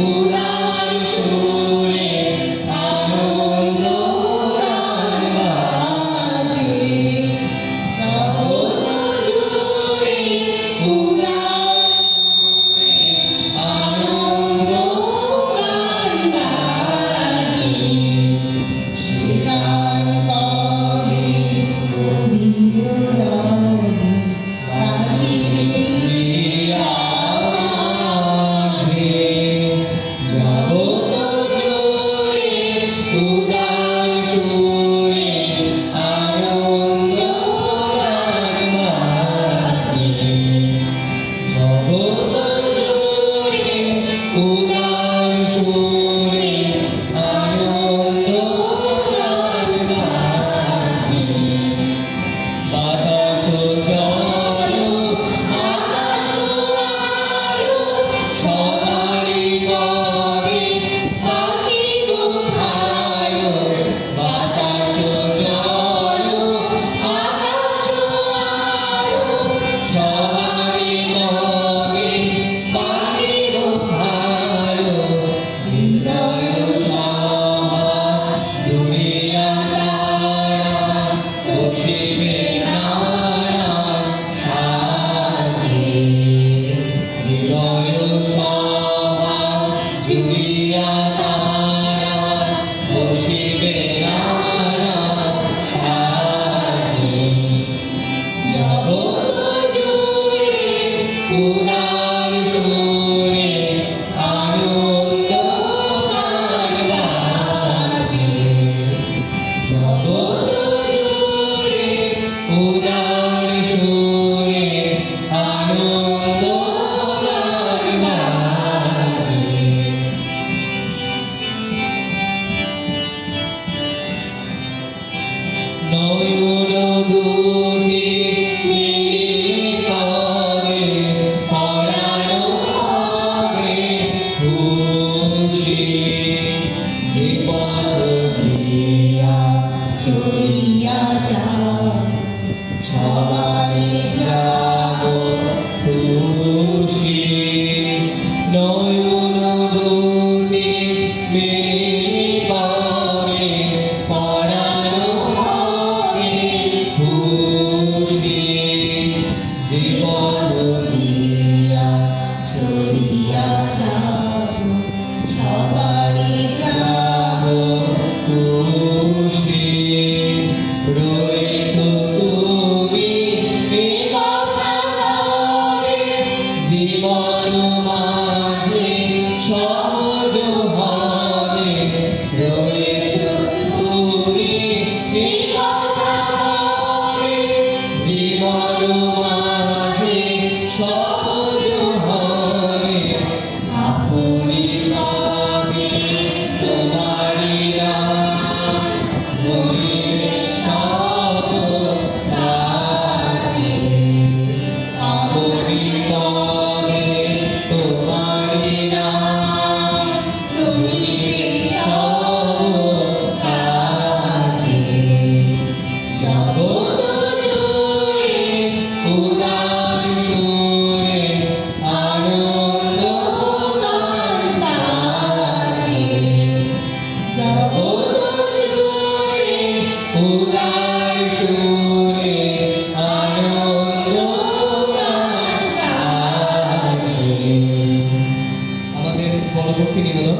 উদার সুরে আনন্দ গান বাজে জগৎ জুড়ে উদার সুরে আনন্দ গান বাজে সে গান করে রবীন্দ্রনাথ উদার সুরে আনন্দ গান বাজে জগৎ জুড়ে উদার সুরে আনন্দ গান বাজে নয়ন দুটি চলিয়া যাও সবারই জাগো খুশি নয়ন দুটি মেলে পরানো হবে খুশি জীবন দিয়া চলিয়া যাও সবারই জাগো খুশি রয়েছো তুমি জীবন মাঝে সহজ ভাবে রয়েছো তুমি জীবন মাঝে সহজ ভাবে আপনি পাবে তোমারি নাম মনিবে সব কাজে আপনি পাবে তোমারি নাম মনিবে সব কাজে জগৎ জুড়ে উদার সুরে আনন্দ গান বাজে জগৎ জুড়ে উদার সুরে আনন্দ গান বাজে। আমাদের পরবর্তী নিবেদন